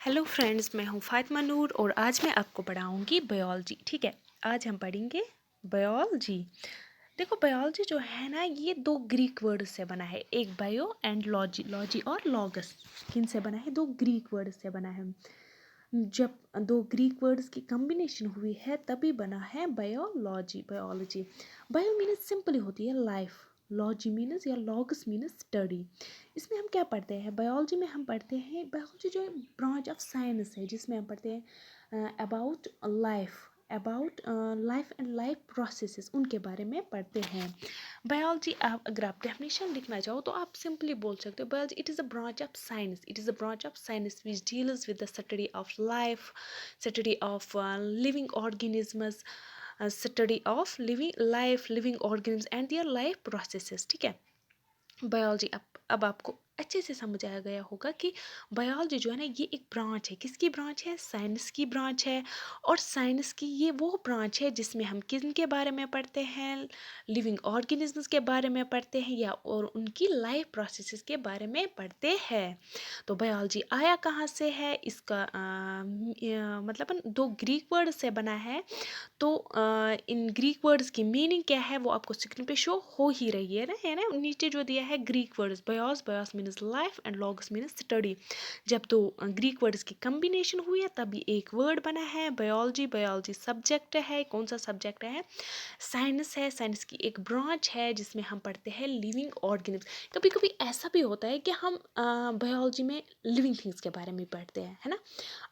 Hello friends, मैं हूँ फातिमा नूर और आज मैं आपको पढ़ाऊँगी बायोलॉजी। ठीक है, आज हम पढ़ेंगे बायोलॉजी। देखो, बायोलॉजी जो है ना, ये दो ग्रीक वर्ड से बना है। एक बायो एंड लॉजी, लॉजी और लॉगस। किन से बना है? दो ग्रीक वर्ड से बना है। जब दो ग्रीक वर्ड्स की कॉम्बिनेशन हुई है तभी बना है biology. Biology, bio means simply होती है लाइफ, लॉजी मीन्स या लॉगस मीन्स स्टडी। इसमें हम क्या पढ़ते हैं? बायोलॉजी में हम पढ़ते हैं, बायोलॉजी जो है ब्रांच ऑफ साइंस है जिसमें हम पढ़ते हैं about life, about life and life processes, उनके बारे में पढ़ते हैं। बायोलॉजी, आप अगर आप डेफिनेशन लिखना चाहो तो आप सिंपली बोल सकते हो biology it is a branch of science, it is a branch of science which deals with the study of life, study of living organisms, study of living life, living organism and their life processes. ठीक है, biology अब आपको अच्छे से समझ आ गया होगा कि बायोलॉजी जो है ना, ये एक ब्रांच है। किसकी ब्रांच है? साइंस की ब्रांच है। और साइंस की ये वो ब्रांच है जिसमें हम किन के बारे में पढ़ते हैं? लिविंग ऑर्गेनिजम्स के बारे में पढ़ते हैं या और उनकी लाइफ प्रोसेसेस के बारे में पढ़ते हैं। तो बायोलॉजी आया कहाँ से है? इसका मतलब दो ग्रीक वर्ड से बना है। तो इन ग्रीक वर्ड्स की मीनिंग क्या है वो आपको स्क्रीन पे शो हो ही रही है ना। नीचे जो दिया है Greek words, BIOS, BIOS means life and logos means study. जब दो ग्रीक वर्ड्स की कम्बिनेशन हुई है तभी एक वर्ड बना है बायोलॉजी। बायोलॉजी सब्जेक्ट है। कौन सा सब्जेक्ट है? साइंस है। साइंस की एक ब्रांच है जिसमें हम पढ़ते हैं लिविंग ऑर्गेनिज्म। कभी कभी ऐसा भी होता है कि हम बायोलॉजी में लिविंग थिंग्स के बारे में पढ़ते हैं, है ना।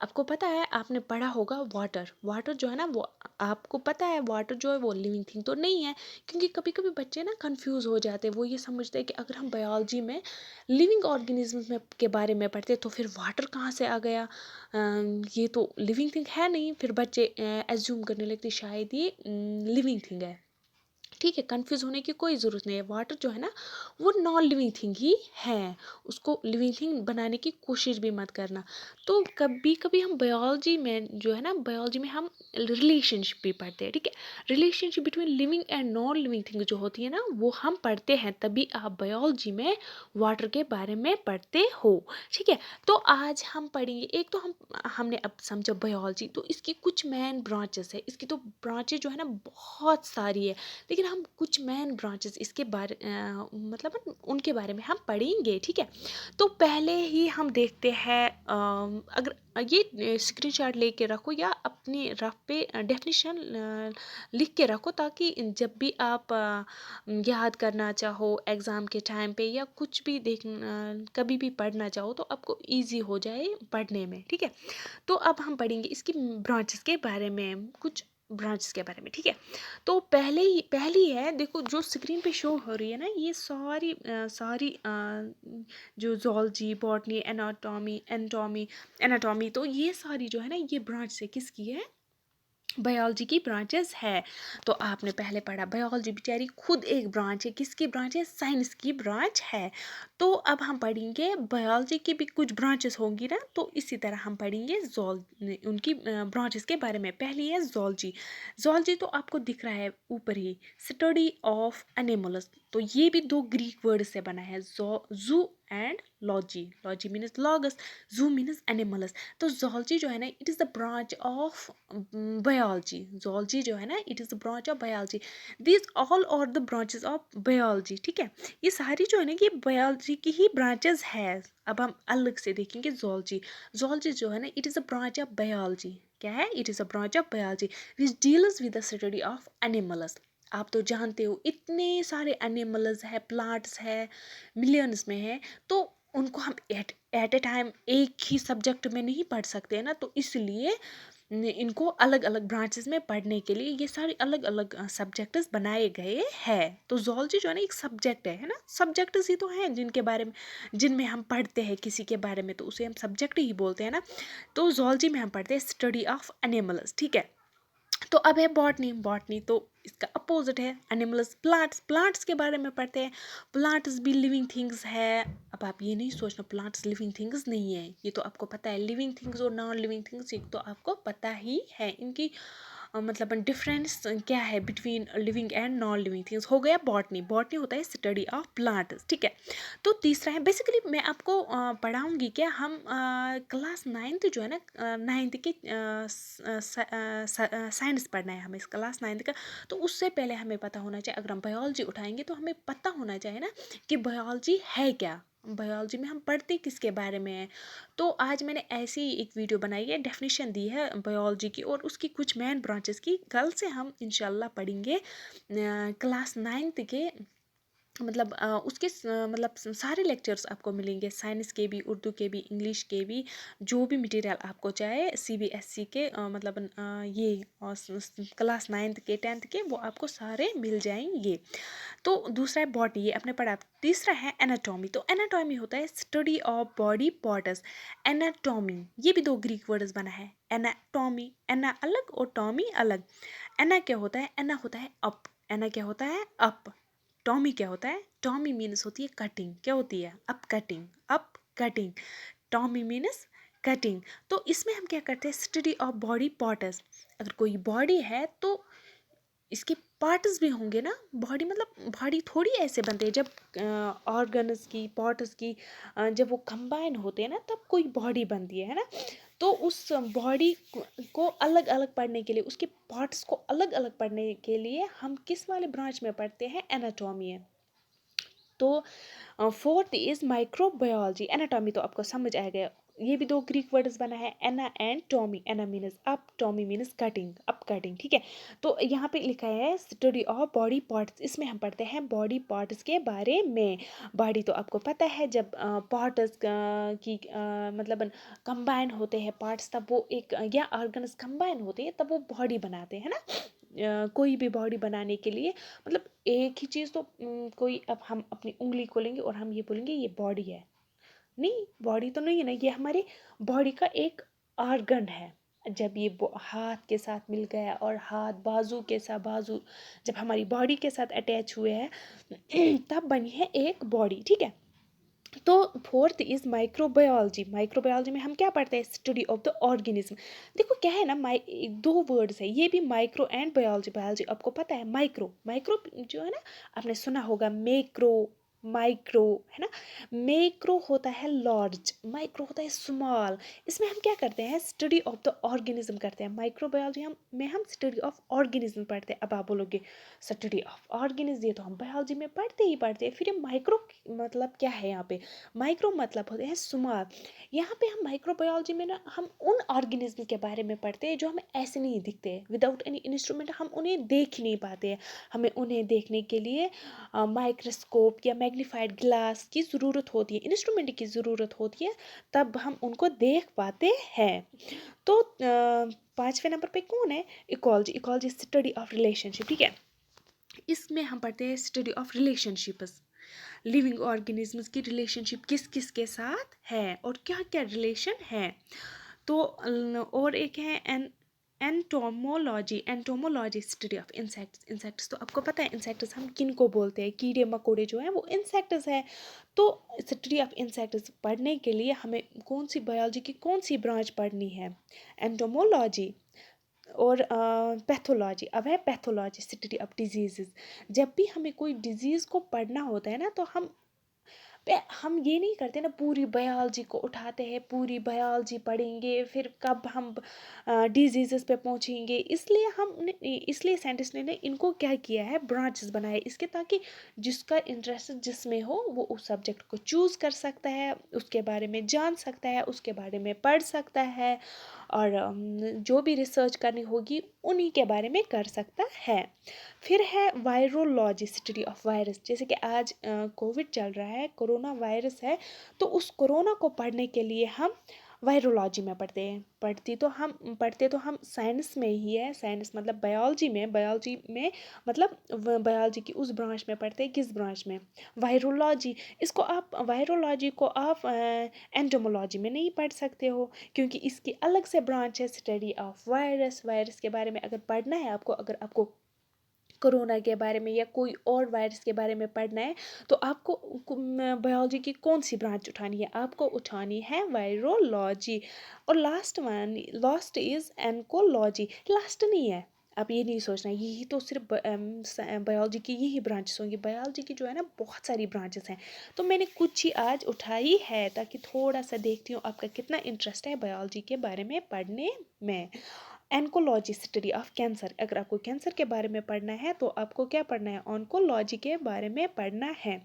आपको पता है, आपने पढ़ा होगा वाटर। वाटर जो है ना, वो आपको पता है वाटर जो है वो लिविंग थिंग तो नहीं है। क्योंकि कभी कभी बच्चे ना कंफ्यूज हो जाते हैं। वो ये समझते हैं कि अगर हम बायोलॉजी में लिविंग ऑर्गेनिज्म में के बारे में पढ़ते हैं तो फिर वाटर कहाँ से आ गया? ये तो लिविंग थिंग है नहीं। फिर बच्चे एज्यूम करने लगते शायद ये लिविंग थिंग है। ठीक है, कंफ्यूज होने की कोई ज़रूरत नहीं है। वाटर जो है ना, वो नॉन लिविंग थिंग ही है। उसको लिविंग थिंग बनाने की कोशिश भी मत करना। तो कभी कभी हम बायोलॉजी में जो है ना, बायोलॉजी में हम रिलेशनशिप भी पढ़ते हैं। ठीक है, relationship between living and non living thing जो होती है ना, वो हम पढ़ते हैं। तभी आप बायोलॉजी में वाटर के बारे में पढ़ते हो। ठीक है, तो आज हम पढ़ेंगे। एक तो हमने अब समझा बायोलॉजी, तो इसकी कुछ मेन ब्रांचेस है। इसकी तो ब्रांचेस जो है ना बहुत सारी है, लेकिन हम कुछ मेन ब्रांचेस इसके बारे मतलब उनके बारे में हम पढ़ेंगे। ठीक है, तो पहले ही हम देखते हैं, अगर ये स्क्रीनशॉट लेके रखो या अपनी रफ पे डेफिनेशन लिख के रखो, ताकि जब भी आप याद करना चाहो एग्ज़ाम के टाइम पे या कुछ भी कभी भी पढ़ना चाहो तो आपको इजी हो जाए पढ़ने में। ठीक है, तो अब हम पढ़ेंगे इसकी ब्रांचेस के बारे में, कुछ ब्रांचेस के बारे में। ठीक है, तो पहली है, देखो जो स्क्रीन पे शो हो रही है ना, ये सारी जो zoology, बॉटनी, एनाटॉमी, तो ये सारी जो है ना, ये ब्रांच से किसकी है? बायोलॉजी की ब्रांचेस है। तो आपने पहले पढ़ा बायोलॉजी बेचारी खुद एक ब्रांच है। किसकी ब्रांच है? साइंस की ब्रांच है। तो अब हम पढ़ेंगे बायोलॉजी की भी कुछ ब्रांचेस होंगी ना, तो इसी तरह हम पढ़ेंगे उनकी ब्रांचेस के बारे में। पहली है जोलॉजी। जोलॉजी तो आपको दिख रहा है ऊपर ही, स्टडी ऑफ एनिमल्स। तो ये भी दो ग्रीक वर्ड से बना है, zoo and logy. Logy means logos, zoo means animals. तो जोलॉजी जो है ना, it is the branch of biology. Zoology जो है ना, it is the branch of biology. This all are the branches of biology. ठीक है, ये सारी जो है ना, ये बायोलॉजी की ही ब्रांचेस है। अब हम अलग से देखेंगे जोलॉजी। जोलॉजी जो है ना, it is a branch of biology. क्या है? It is a branch of biology which deals with the study of animals. आप तो जानते हो इतने सारे एनिमल्स है, प्लांट्स है, मिलियंस में है। तो उनको हम एट ए टाइम एक ही सब्जेक्ट में नहीं पढ़ सकते हैं ना, तो इसलिए इनको अलग अलग ब्रांचेस में पढ़ने के लिए ये सारे अलग अलग सब्जेक्ट्स बनाए गए हैं। तो जोलॉजी जो है ना, एक सब्जेक्ट है ना। सब्जेक्ट्स ही तो हैं जिनके बारे में, जिनमें हम पढ़ते हैं किसी के बारे में, तो उसे हम सब्जेक्ट ही बोलते हैं ना। तो जोलॉजी में हम पढ़ते हैं स्टडी ऑफ एनिमल्स। ठीक है, तो अब है बॉटनी। बॉटनी तो इसका अपोजिट है एनिमल्स। प्लांट्स, प्लांट्स के बारे में पढ़ते हैं। प्लांट्स भी लिविंग थिंग्स है। अब आप ये नहीं सोचना प्लांट्स लिविंग थिंग्स नहीं है, ये तो आपको पता है। लिविंग थिंग्स और नॉन लिविंग थिंग्स ये तो आपको पता ही है। इनकी मतलब डिफरेंस क्या है between living and non living things. हो गया बॉटनी। बॉटनी होता है स्टडी ऑफ प्लांट्स, ठीक है। तो तीसरा है, बेसिकली मैं आपको पढ़ाऊँगी क्या, हम क्लास 9th जो है ना, 9th के साइंस पढ़ना है हमें, इस क्लास 9th का। तो उससे पहले हमें पता होना चाहिए, अगर हम बायोलॉजी उठाएंगे तो हमें पता होना चाहिए ना कि बायोलॉजी है क्या, बायोलॉजी में हम पढ़ते किसके बारे में है। तो आज मैंने ऐसी एक वीडियो बनाई है, डेफिनेशन दी है बायोलॉजी की और उसकी कुछ मेन ब्रांचेस की। कल से हम इंशाल्लाह पढ़ेंगे क्लास 9th के, मतलब उसके मतलब सारे लेक्चर्स आपको मिलेंगे, साइंस के भी, उर्दू के भी, इंग्लिश के भी, जो भी मटेरियल आपको चाहे CBSE के मतलब ये क्लास 9th के 10th के, वो आपको सारे मिल जाएंगे। तो दूसरा है बॉडी, ये आपने पढ़ा। तीसरा है एनाटॉमी। तो एनाटॉमी होता है study of body parts. Anatomy, ये भी दो ग्रीक वर्ड्स बना है, एनाटॉमी, एना अलग और टॉमी अलग। एना क्या होता है, एना होता है अप, एना क्या होता है अप। टॉमी क्या होता है, टॉमी मीन्स होती है कटिंग, क्या होती है up cutting, up cutting, Tommy means cutting. तो इसमें हम क्या करते हैं, स्टडी ऑफ बॉडी पार्ट्स। अगर कोई बॉडी है तो इसके पार्ट्स भी होंगे ना। बॉडी मतलब बॉडी थोड़ी ऐसे बनते हैं, जब ऑर्गन्स की, पार्ट्स की जब वो कंबाइन होते हैं ना, तब कोई बॉडी बनती है ना। तो उस बॉडी को अलग अलग पढ़ने के लिए, उसके पार्ट्स को अलग अलग पढ़ने के लिए हम किस वाले ब्रांच में पढ़ते हैं, एनाटॉमी है। तो फोर्थ इज माइक्रोबायोलॉजी। एनाटॉमी तो आपको समझ आ गया, ये भी दो ग्रीक वर्ड्स बना है, ana and tomy. Ana means up, tomy means cutting, up cutting, ठीक है। तो यहाँ पे लिखा है स्टडी ऑफ बॉडी पार्ट्स, इसमें हम पढ़ते हैं बॉडी पार्ट्स के बारे में। बॉडी तो आपको पता है, जब पार्ट्स की मतलब कंबाइन होते हैं पार्ट्स, तब वो एक, या ऑर्गन्स कंबाइन होते हैं तब वो बॉडी बनाते हैं ना। कोई भी बॉडी बनाने के लिए, मतलब एक ही चीज़ तो कोई, अब हम अपनी उंगली को लेंगे और हम ये बोलेंगे ये बॉडी है, नहीं, बॉडी तो नहीं है ना, ये हमारे बॉडी का एक ऑर्गन है। जब ये हाथ के साथ मिल गया और हाथ बाजू के साथ, बाजू जब हमारी बॉडी के साथ अटैच हुए हैं तब बनी है एक बॉडी, ठीक है। तो फोर्थ इज माइक्रोबायोलॉजी। माइक्रोबायोलॉजी में हम क्या पढ़ते हैं, स्टडी ऑफ द ऑर्गेनिज्म। देखो क्या है ना, दो वर्ड्स है, ये भी माइक्रो एंड बायोलॉजी। बायोलॉजी आपको पता है, माइक्रो, माइक्रो जो है ना, आपने सुना होगा मैक्रो, माइक्रो है ना। मैक्रो होता है लार्ज, माइक्रो होता है स्मॉल। इसमें हम क्या करते हैं, स्टडी ऑफ द ऑर्गेनिज्म करते हैं। माइक्रोबायोलॉजी हम स्टडी ऑफ ऑर्गेनिज्म पढ़ते हैं। अब आप बोलोगे स्टडी ऑफ ऑर्गेनिज्म, ये तो हम बायोलॉजी में पढ़ते ही पढ़ते हैं, फिर ये माइक्रो मतलब क्या है यहाँ पे। माइक्रो मतलब होते हैं स्मॉल। यहाँ पे हम माइक्रोबायोलॉजी में ना, हम उन ऑर्गेनिज्म के बारे में पढ़ते हैं जो हमें ऐसे नहीं दिखते, विदाउट एनी इंस्ट्रूमेंट हम उन्हें देख नहीं पाते हैं। हमें उन्हें देखने के लिए माइक्रोस्कोप या मैग्नीफाइड ग्लास की ज़रूरत होती है, इंस्ट्रूमेंट की ज़रूरत होती है, तब हम उनको देख पाते हैं। तो 5वें नंबर पे कौन है, ecology. Ecology study of relationship, ठीक है। इसमें हम पढ़ते हैं study of relationships, living organisms की रिलेशनशिप किस किस के साथ है और क्या क्या रिलेशन है। तो और एक है entomology. Entomology study of insects. Insects तो आपको पता है, इंसेक्ट्स हम किन को बोलते हैं, कीड़े मकोड़े जो हैं वो इंसेक्ट्स है। तो स्टडी ऑफ इंसेक्ट्स पढ़ने के लिए हमें कौन सी बायोलॉजी की कौन सी ब्रांच पढ़नी है, एंटोमोलॉजी। और पैथोलॉजी, अब है पैथोलॉजी स्टडी ऑफ डिजीज़। जब भी हमें कोई डिजीज़ को पढ़ना होता है ना, तो हम ये नहीं करते ना, पूरी बायोलॉजी को उठाते हैं, पूरी बायोलॉजी पढ़ेंगे, फिर कब हम डिजीज़ पे पहुंचेंगे। इसलिए साइंटिस्ट ने इनको क्या किया है, ब्रांचेस बनाए इसके, ताकि जिसका इंटरेस्ट जिसमें हो वो उस सब्जेक्ट को चूज़ कर सकता है, उसके बारे में जान सकता है, उसके बारे में पढ़ सकता है, और जो भी रिसर्च करनी होगी उन्हीं के बारे में कर सकता है। फिर है वायरोलॉजी स्टडी ऑफ वायरस। जैसे कि आज कोविड चल रहा है, कोरोना वायरस है, तो उस कोरोना को पढ़ने के लिए हम वायरोलॉजी में पढ़ते हैं। पढ़ते तो हम साइंस में ही है, साइंस मतलब बायोलॉजी में, बायोलॉजी में मतलब बायोलॉजी की उस ब्रांच में पढ़ते हैं, किस ब्रांच में, वायरोलॉजी। इसको आप वायरोलॉजी को आप एंटोमोलॉजी में नहीं पढ़ सकते हो, क्योंकि इसकी अलग से ब्रांच है स्टडी ऑफ वायरस। वायरस के बारे में अगर पढ़ना है आपको, अगर आपको कोरोना के बारे में या कोई और वायरस के बारे में पढ़ना है, तो आपको बायोलॉजी की कौन सी ब्रांच उठानी है, आपको उठानी है वायरोलॉजी। और लास्ट इज एनकोलॉजी। लास्ट नहीं है, आप ये नहीं सोचना यही तो सिर्फ बायोलॉजी की यही ब्रांचेस होंगी। बायोलॉजी की जो है ना बहुत सारी ब्रांचेस हैं, तो मैंने कुछ ही आज उठाई है ताकि थोड़ा सा देखती हूँ आपका कितना इंटरेस्ट है बायोलॉजी के बारे में पढ़ने में। एनकोलॉजी स्टडी ऑफ कैंसर, अगर आपको कैंसर के बारे में पढ़ना है तो आपको क्या पढ़ना है, ऑन्कोलॉजी के बारे में पढ़ना है।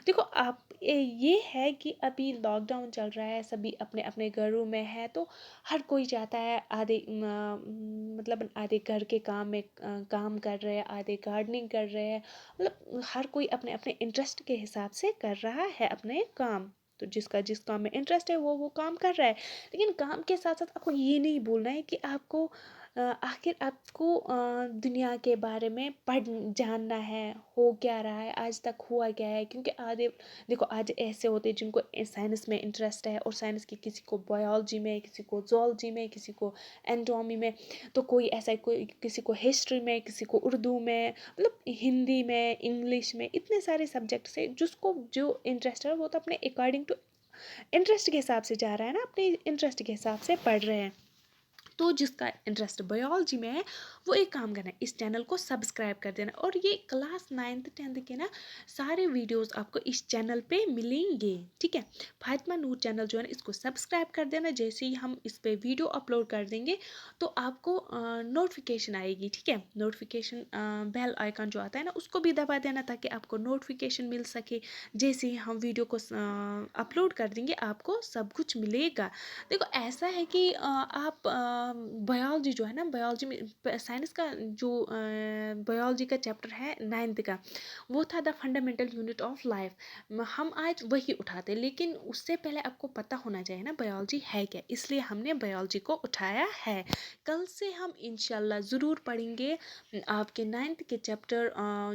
देखो आप ये है कि अभी लॉकडाउन चल रहा है, सभी अपने अपने घरों में है, तो हर कोई चाहता है आधे मतलब आधे घर के काम में काम कर रहे हैं, आधे गार्डनिंग कर रहे हैं, मतलब हर कोई अपने अपने इंटरेस्ट के हिसाब से कर रहा है अपने काम। तो जिसका जिस काम में इंटरेस्ट है वो काम कर रहा है। लेकिन काम के साथ साथ आपको ये नहीं भूलना है कि आपको आखिर आपको दुनिया के बारे में पढ़ जानना है, हो क्या रहा है, आज तक हुआ क्या है। क्योंकि आधे देखो आज ऐसे होते हैं जिनको साइंस में इंटरेस्ट है, और साइंस की किसी को बायोलॉजी में, किसी को जोलॉजी में, किसी को एंटोमी में, तो कोई ऐसा कोई किसी को हिस्ट्री में, किसी को उर्दू में, मतलब हिंदी में, इंग्लिश में, इतने सारे सब्जेक्ट्स है। जिसको जो इंटरेस्ट है वो तो अपने अकॉर्डिंग टू इंटरेस्ट के हिसाब से जा रहा है ना, अपने इंटरेस्ट के हिसाब से पढ़ रहे हैं। तो जिसका इंटरेस्ट बायोलॉजी में है वो एक काम करना है, इस चैनल को सब्सक्राइब कर देना। और ये क्लास 9th 10th के ना सारे वीडियोस आपको इस चैनल पे मिलेंगे, ठीक है। फातिमा नूर चैनल जो है ना इसको सब्सक्राइब कर देना। जैसे ही हम इस पे वीडियो अपलोड कर देंगे तो आपको नोटिफिकेशन आएगी, ठीक है। नोटिफिकेशन बेल आइकन जो आता है ना उसको भी दबा देना ताकि आपको नोटिफिकेशन मिल सके। जैसे ही हम वीडियो को अपलोड कर देंगे आपको सब कुछ मिलेगा। देखो ऐसा है कि आप बायोलॉजी जो है ना, बायोलॉजी में साइंस का जो बायोलॉजी का चैप्टर है 9th का, वो था the fundamental unit of life. हम आज वही उठाते, लेकिन उससे पहले आपको पता होना चाहिए ना बायोलॉजी है क्या, इसलिए हमने बायोलॉजी को उठाया है। कल से हम इंशाल्लाह ज़रूर पढ़ेंगे आपके 9th के चैप्टर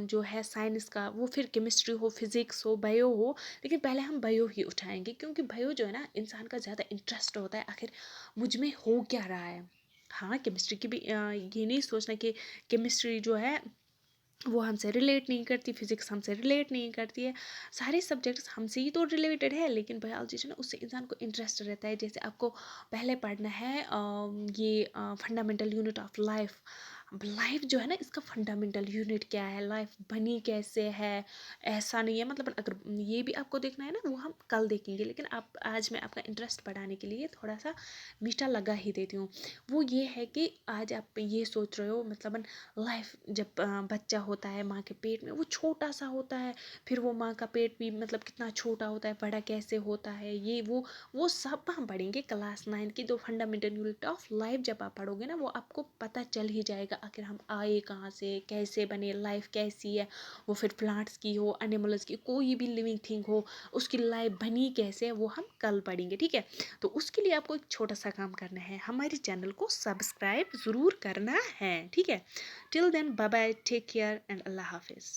जो है साइंस का, वो फिर केमिस्ट्री हो, फिज़िक्स हो, बायो हो। लेकिन पहले हम बायो ही उठाएंगे क्योंकि बायो जो है ना इंसान का ज़्यादा इंटरेस्ट होता है, आखिर मुझ में हो क्या रहा है। हाँ केमिस्ट्री की भी ये नहीं सोचना कि केमिस्ट्री जो है वो हमसे रिलेट नहीं करती, फिजिक्स हमसे रिलेट नहीं करती है। सारे सब्जेक्ट्स हमसे ही तो रिलेटेड है, लेकिन बायोलॉजी जो है ना उससे इंसान को इंटरेस्ट रहता है। जैसे आपको पहले पढ़ना है ये fundamental unit of life. Life जो है ना इसका फंडामेंटल यूनिट क्या है, लाइफ बनी कैसे है, ऐसा नहीं है। मतलब अगर ये भी आपको देखना है ना वो हम कल देखेंगे, लेकिन आप आज मैं आपका इंटरेस्ट बढ़ाने के लिए थोड़ा सा मीठा लगा ही देती हूँ। वो ये है कि आज आप ये सोच रहे हो मतलब लाइफ जब बच्चा होता है माँ के पेट में वो छोटा सा होता है, फिर वो माँ का पेट भी मतलब कितना छोटा होता है, बड़ा कैसे होता है, ये वो सब हम पढ़ेंगे क्लास 9 की। दो फंडामेंटल यूनिट ऑफ लाइफ जब आप पढ़ोगे ना वो आपको पता चल ही जाएगा आखिर हम आए कहाँ से, कैसे बने, लाइफ कैसी है। वो फिर प्लांट्स की हो, एनिमल्स की, कोई भी लिविंग थिंग हो, उसकी लाइफ बनी कैसे है वो हम कल पढ़ेंगे, ठीक है। तो उसके लिए आपको एक छोटा सा काम करना है, हमारे चैनल को सब्सक्राइब ज़रूर करना है, ठीक है। Till then bye bye, take care and अल्लाह हाफिज़।